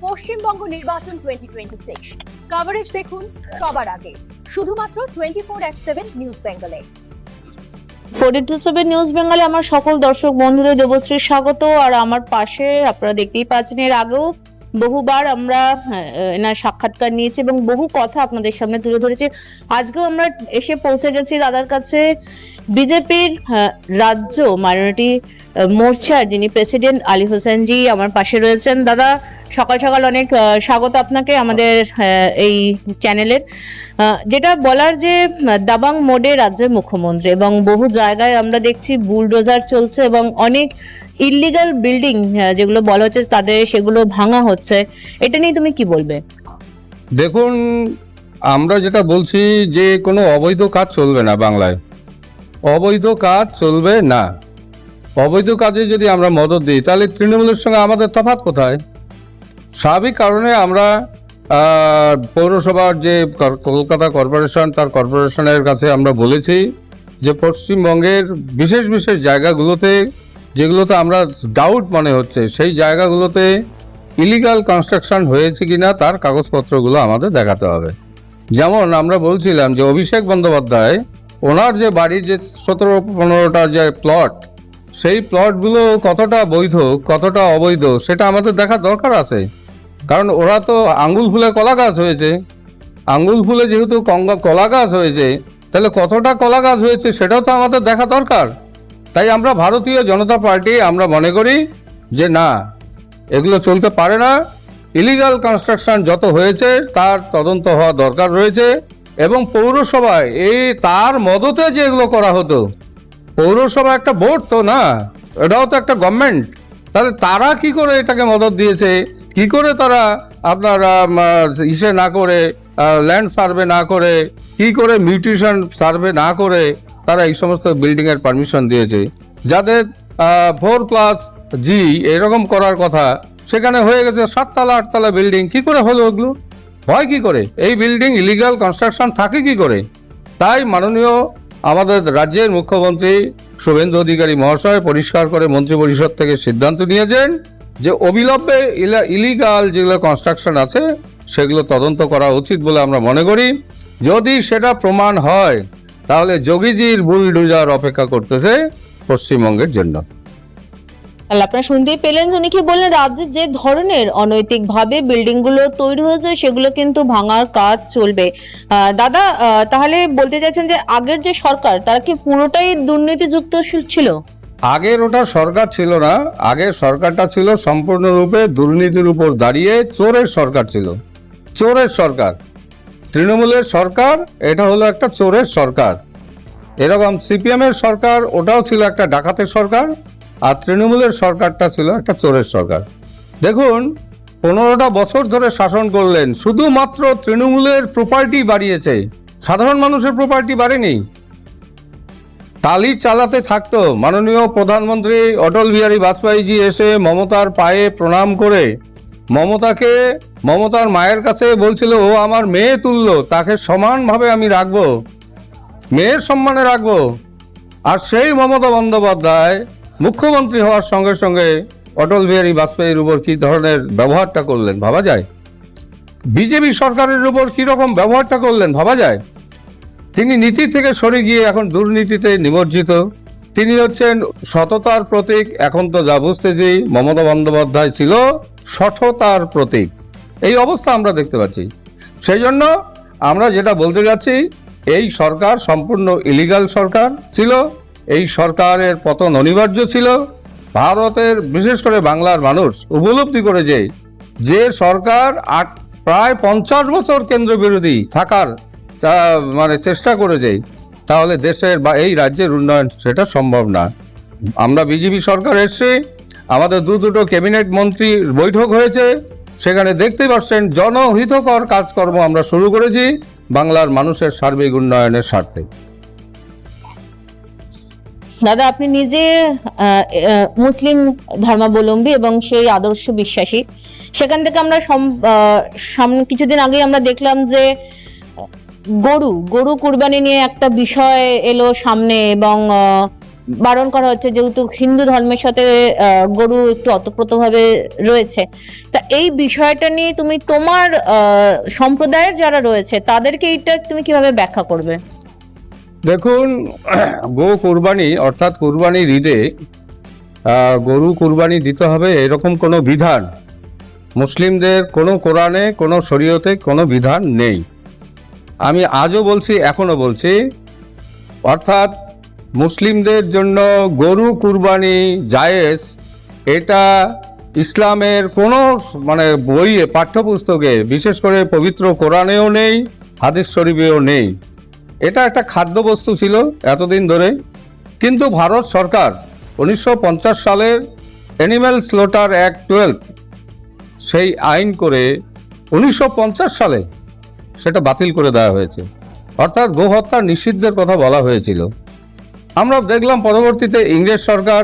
পশ্চিমবঙ্গ নির্বাচন 2026 কভারেজ দেখুন সবার আগে শুধুমাত্র 24/7 নিউজ বেঙ্গলে। 427 নিউজ বেঙ্গলে আমার সকল দর্শক বন্ধুদের দেবশ্রীর স্বাগত। আর আমার পাশে আপনারা দেখতেই পাচ্ছেন, এর আগেও বহুবার আমরা এনার সাক্ষাৎকার নিয়েছি এবং বহু কথা আপনাদের সামনে তুলে ধরেছি। আজকেও আমরা এসে পৌঁছে গেছি দাদার কাছে। বিজেপির রাজ্য মাইনরিটি মোর্চার যিনি প্রেসিডেন্ট আলী হোসেন জি আমার পাশে রয়েছেন। দাদা, সকাল সকাল অনেক স্বাগত আপনাকে আমাদের এই চ্যানেলের। যেটা বলার যে দাবাং মোডে রাজ্যের মুখ্যমন্ত্রী এবং বহু জায়গায় আমরা দেখছি বুলডোজার চলছে এবং অনেক ইললিগাল বিল্ডিং যেগুলো বলা হচ্ছে তাদের সেগুলো ভাঙা হচ্ছে, এটা নিয়ে তুমি কি বলবে? দেখুন, আমরা যেটা বলছি যে কোনো অবৈধ কাজ চলবে না বাংলায়। অবৈধ কাজ চলবে না। অবৈধ কাজে যদি আমরা মদত দিই তাহলে তৃণমূলের সঙ্গে আমাদের তফাৎ কোথায়? স্বাভাবিক কারণে আমরা পৌরসভার যে কলকাতা কর্পোরেশন, তার কর্পোরেশনের কাছে আমরা বলেছি যে পশ্চিমবঙ্গের বিশেষ বিশেষ জায়গাগুলোতে যেগুলোতে আমরা ডাউট মনে হচ্ছে সেই জায়গাগুলোতে ইলিগাল কনস্ট্রাকশন হয়েছে কিনা তার কাগজপত্রগুলো আমাদের দেখাতে হবে। যেমন আমরা বলছিলাম যে অভিষেক বন্দ্যোপাধ্যায় ওনার যে বাড়ির যে 17-15টা যে প্লট, সেই প্লটগুলো কতটা বৈধ কতটা অবৈধ সেটা আমাদের দেখার দরকার আছে। কারণ ওরা তো আঙ্গুল ফুলে কলা গাছ হয়েছে, আঙ্গুল ফুলে যেহেতু কলা গাছ হয়েছে তাহলে কতটা কলা গাছ হয়েছে সেটাও তো আমাদের দেখা দরকার। তাই আমরা ভারতীয় জনতা পার্টি আমরা মনে করি যে না, এগুলো চলতে পারে না। ইলিগাল কনস্ট্রাকশন যত হয়েছে তার তদন্ত হওয়া দরকার রয়েছে এবং পৌরসভায় তার মদতে যে এগুলো করা হতো, পৌরসভা একটা বোর্ড তো না, এটাও তো একটা গভর্নমেন্ট। তাহলে তারা কি করে এটাকে মদত দিয়েছে, কি করে তারা আপনার না করে ল্যান্ড সার্ভে না করে, কি করে মিউটেশন সার্ভে না করে তারা এই সমস্ত বিল্ডিং এর পারমিশন দিয়েছে? যাদের 4+G এরকম করার কথা সেখানে হয়ে গেছে 7তলা 8তলা বিল্ডিং। কি করে হলো? ওগুলো হয় কি করে? এই বিল্ডিং ইলিগাল কনস্ট্রাকশন থাকে কি করে? তাই মাননীয় আমাদের রাজ্যের মুখ্যমন্ত্রী শুভেন্দু অধিকারী মহাশয় পরিষ্কার করে মন্ত্রী পরিষদ থেকে সিদ্ধান্ত নিয়েছেন যে অবিলম্বে ইলিগাল যেগুলো কনস্ট্রাকশন আছে সেগুলো তদন্ত করা উচিত বলে আমরা মনে করি। যদি সেটা প্রমাণ হয় তাহলে যোগীজির বুলডোজার অপেক্ষা করতেছে পশ্চিমবঙ্গের জন্য। আপনারা শুনতেই পেলেন, উনি কি বললেন, রাজ্যে যে ধরনের অনৈতিক ভাবে বিল্ডিং গুলো তৈরি হয়েছে সেগুলো কিন্তু ভাঙার কাজ চলবে। দাদা, তাহলে বলতে চাইছেন যে আগের যে সরকার তারা কি পুরোটাই দুর্নীতিযুক্ত ছিল? আগের ওটা সরকার ছিল না, আগের সরকারটা ছিল সম্পূর্ণরূপে দুর্নীতির উপর দাঁড়িয়ে চোরের সরকার ছিল। চোরের সরকার, তৃণমূলের সরকার, এটা হলো একটা চোরের সরকার। এরকম সিপিএম এর সরকার, ওটাও ছিল একটা ডাকাতের সরকার, আর তৃণমূলের সরকারটা ছিল একটা চোরের সরকার। দেখুন, 15টা বছর ধরে শাসন করলেন, শুধুমাত্র তৃণমূলের প্রপার্টি বাড়িয়েছে, সাধারণ মানুষের প্রপার্টি বাড়েনি। তালি চালাতে থাকতো। মাননীয় প্রধানমন্ত্রী অটল বিহারী বাজপেয়ীজি এসে মমতার পায়ে প্রণাম করে মমতার মায়ের কাছে বলছিল ও আমার মেয়ে তুল্য, তাকে সমানভাবে আমি রাখবো, মেয়ের সম্মানে রাখবো। আর সেই মমতা বন্দ্যোপাধ্যায় মুখ্যমন্ত্রী হওয়ার সঙ্গে সঙ্গে অটল বিহারী বাজপেয়ীর উপর কি ধরনের ব্যবহারটা করলেন ভাবা যায়? বিজেপি সরকারের উপর কি রকম ব্যবহারটা করলেন ভাবা যায়? তিনি নীতি থেকে সরে গিয়ে এখন দুর্নীতিতে নিমজ্জিত। তিনি হচ্ছেন সততার প্রতীক। এখন তো যা বুঝতেছি মমতা বন্দ্যোপাধ্যায় ছিল সঠতার প্রতীক। এই অবস্থা আমরা দেখতে পাচ্ছি। সেই জন্য আমরা যেটা বলতে যাচ্ছি, এই সরকার সম্পূর্ণ ইলিগাল সরকার ছিল। এই সরকারের পতন অনিবার্য ছিল। ভারতের বিশেষ করে বাংলার মানুষ উপলব্ধি করেছে যে সরকার প্রায় 50 বছর কেন্দ্র বিরোধী থাকার চেষ্টা করেছে, তাহলে দেশের বা এই রাজ্যের উন্নয়ন সেটা সম্ভব না। আমরা বিজেপি সরকার এসছি, আমাদের দুটো ক্যাবিনেট মন্ত্রীর বৈঠক হয়েছে, সেখানে দেখতে পাচ্ছেন জনহিতকর কাজকর্ম আমরা শুরু করেছি বাংলার মানুষের সার্বিক উন্নয়নের স্বার্থে। দাদা, আপনি নিজে মুসলিম ধর্মাবলম্বী এবং সেই আদর্শ বিশ্বাসী। সেখান থেকে আমরা কিছুদিন আগে আমরা দেখলাম যে গরু কুরবানি নিয়ে একটা বিষয় এলো সামনে এবং বারণ করা হচ্ছে, যেহেতু হিন্দু ধর্মের সাথে গরু একটু ওতপ্রোতভাবে রয়েছে। তা এই বিষয়টা নিয়ে তুমি তোমার সম্প্রদায়ের যারা রয়েছে তাদেরকে এইটা তুমি কিভাবে ব্যাখ্যা করবে? দেখুন, গো কুরবানি অর্থাৎ কুরবানির ঈদে গরু কুরবানি দিতে হবে এরকম কোনো বিধান মুসলিমদের কোনো কোরআনে কোনো শরীয়তে কোনো বিধান নেই। আমি আজও বলছি, এখনো বলছি, অর্থাৎ মুসলিমদের জন্য গরু কুরবানি জায়েজ, এটা ইসলামের কোনো বইয়ে পাঠ্যপুস্তকে, বিশেষ করে পবিত্র কোরআনেও নেই, হাদিস শরীফেও নেই। এটা একটা খাদ্যবস্তু ছিল এতদিন ধরে। কিন্তু ভারত সরকার 1950 সালের অ্যানিম্যাল স্লটার অ্যাক্ট 12 সেই আইন করে 1950 সালে সেটা বাতিল করে দেওয়া হয়েছে, অর্থাৎ গোহত্যা নিষিদ্ধের কথা বলা হয়েছিল। আমরা দেখলাম পরবর্তীতে ইংরেজ সরকার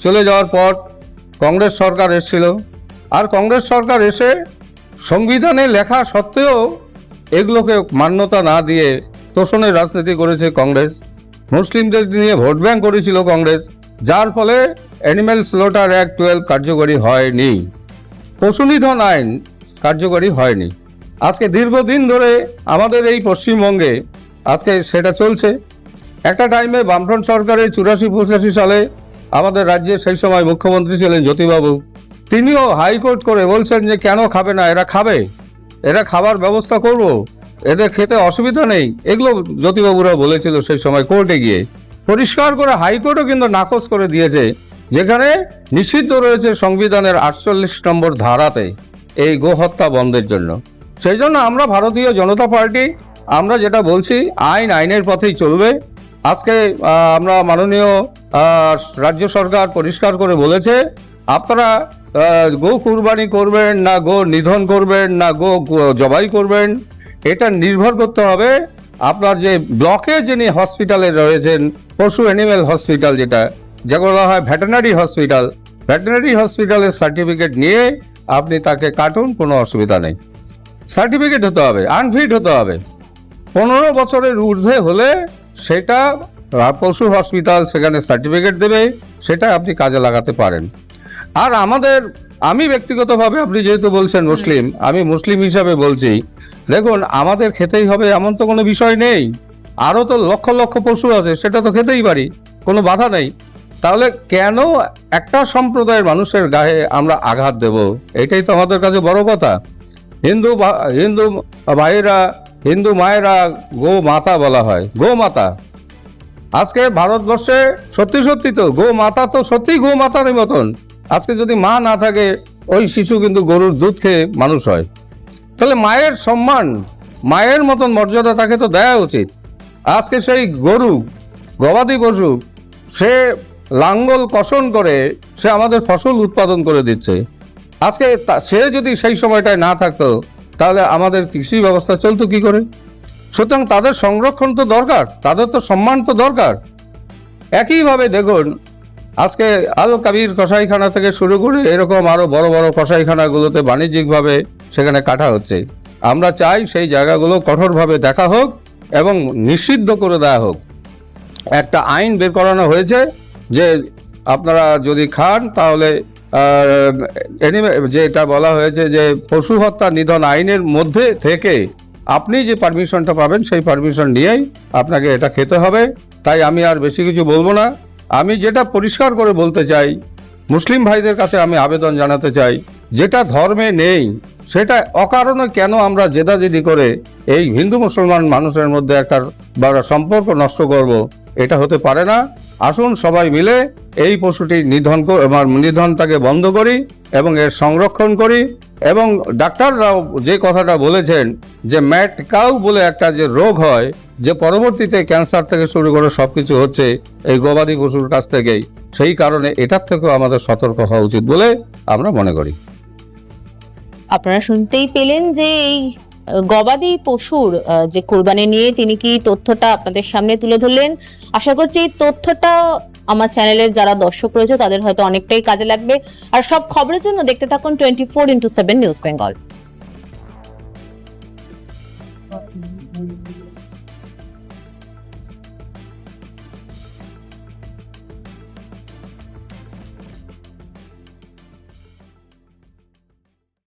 চলে যাওয়ার পর কংগ্রেস সরকার এসেছিল, আর কংগ্রেস সরকার এসে সংবিধানে লেখা সত্ত্বেও এগুলোকে মান্যতা না দিয়ে তোষণের রাজনীতি করেছে কংগ্রেস। মুসলিমদের নিয়ে ভোট ব্যাংক করেছিল কংগ্রেস, যার ফলে অ্যানিম্যাল স্লটার অ্যাক্ট 12 কার্যকরী হয়নি, পশু নিধন আইন কার্যকরী হয়নি। আজকে দীর্ঘদিন ধরে আমাদের এই পশ্চিমবঙ্গে আজকে সেটা চলছে। একটা টাইমে বামফ্রন্ট সরকারের 84-85 সালে আমাদের রাজ্যে সেই সময় মুখ্যমন্ত্রী ছিলেন জ্যোতিবাবু। তিনিও হাইকোর্ট করে বলছেন যে কেন খাবে না, এরা খাবে, এরা খাবার ব্যবস্থা করব, এদের খেতে অসুবিধা নেই। এগুলো জ্যোতিবাবুরা বলেছিল সেই সময় কোর্টে গিয়ে। পরিষ্কার করে হাইকোর্টও কিন্তু নাকচ করে দিয়েছে, যেখানে নিষিদ্ধ রয়েছে সংবিধানের 48 নম্বর ধারাতে এই গোহত্যা বন্ধের জন্য। সেই জন্য আমরা ভারতীয় জনতা পার্টি আমরা যেটা বলছি, আইনের পথেই চলবে। আজকে আমরা মাননীয় রাজ্য সরকার পরিষ্কার করে বলেছে, আপনারা গো কুরবানি করবেন না গো নিধন করবেন না গো জবাই করবেন, এটা নির্ভর করতে হবে আপনার যে ব্লকে যিনি হসপিটালে রয়েছেন, পশু অ্যানিম্যাল হসপিটাল যেটা বলা হয় ভেটেরিনারি হসপিটাল, ভেটেরিনারি হসপিটালের সার্টিফিকেট নিয়ে আপনি তাকে কাটুন, কোনো অসুবিধা নেই। সার্টিফিকেট হতে হবে, আনফিট হতে হবে। 15 বছরের ঊর্ধ্বে হলে সেটা পশু হসপিটাল সেখানে সার্টিফিকেট দেবে, সেটা আপনি কাজে লাগাতে পারেন। আর আমি ব্যক্তিগতভাবে, আপনি যেহেতু বলছেন মুসলিম, আমি মুসলিম হিসাবে বলছি, দেখুন আমাদের খেতেই হবে এমন তো কোনো বিষয় নেই। আরও তো লক্ষ লক্ষ পশু আছে, সেটা তো খেতেই পারি, কোনো বাধা নেই। তাহলে কেন একটা সম্প্রদায়ের মানুষের গায়ে আমরা আঘাত দেব? এটাই তো আমাদের কাছে বড় কথা। হিন্দু ভাইয়েরা, হিন্দু মায়েরা গো মাতা বলা হয়, গো মাতা। আজকে ভারতবর্ষে সত্যি সত্যি তো গো মাতা তো সত্যি গো মাতার মতন। আজকে যদি মা না থাকে, ওই শিশু কিন্তু গরুর দুধ খেয়ে মানুষ হয়। তাহলে মায়ের সম্মান, মায়ের মতন মর্যাদা তাকে তো দেওয়া উচিত। আজকে সেই গরু, গবাদি পশু, সে লাঙ্গল কষণ করে সে আমাদের ফসল উৎপাদন করে দিচ্ছে। আজকে সে যদি সেই সময়টায় না থাকতো, তাহলে আমাদের কৃষি ব্যবস্থা চলতো কি করে? সুতরাং তাদের সংরক্ষণ তো দরকার, তাদের তো সম্মান তো দরকার। একইভাবে দেখুন, আজকে আল কাবির কসাইখানা থেকে শুরু করে এরকম আরো বড় বড় কসাইখানাগুলোতে বাণিজ্যিকভাবে সেখানে কাটা হচ্ছে। আমরা চাই সেই জায়গাগুলো কঠোরভাবে দেখা হোক এবং নিষিদ্ধ করে দেওয়া হোক। একটা আইন বের করানো হয়েছে যে আপনারা যদি খান তাহলে যেটা বলা হয়েছে যে পশু হত্যা নিধন আইনের মধ্যে থেকে আপনি যে পারমিশনটা পাবেন সেই পারমিশন নিয়েই আপনাকে এটা খেতে হবে। তাই আমি আর বেশি কিছু বলবো না। আমি যেটা পরিষ্কার করে বলতে চাই, মুসলিম ভাইদের কাছে আমি আবেদন জানাতে চাই, যেটা ধর্মে নেই সেটা অকারণে কেন আমরা জেদাজেদি করে এই হিন্দু মুসলমান মানুষের মধ্যে একটা সম্পর্ক নষ্ট করব? এটা হতে পারে না। আসুন সবাই মিলে এই পশুটি নিধনটাকে বন্ধ করি এবং এর সংরক্ষণ করি। এবং ডাক্তাররাও যে কথাটা বলেছেন যে ম্যাট কাউ বলে একটা যে রোগ হয়, যে পরবর্তীতে ক্যান্সার থেকে শুরু করে সবকিছু হচ্ছে এই গবাদি পশুর কাছ থেকেই, সেই কারণে এটার থেকেও আমাদের সতর্ক হওয়া উচিত বলে আমরা মনে করি। আপনারা শুনতেই পেলেন যে এই গবাদি পশুর যে কোরবানি নিয়ে তিনি কি তথ্যটা আপনাদের সামনে তুলে ধরলেন। আশা করছি এই তথ্যটা আমার চ্যানেলের যারা দর্শক রয়েছে তাদের হয়তো অনেকটাই কাজে লাগবে। আর সব খবরের জন্য দেখতে থাকুন 24x7 নিউজ বেঙ্গল।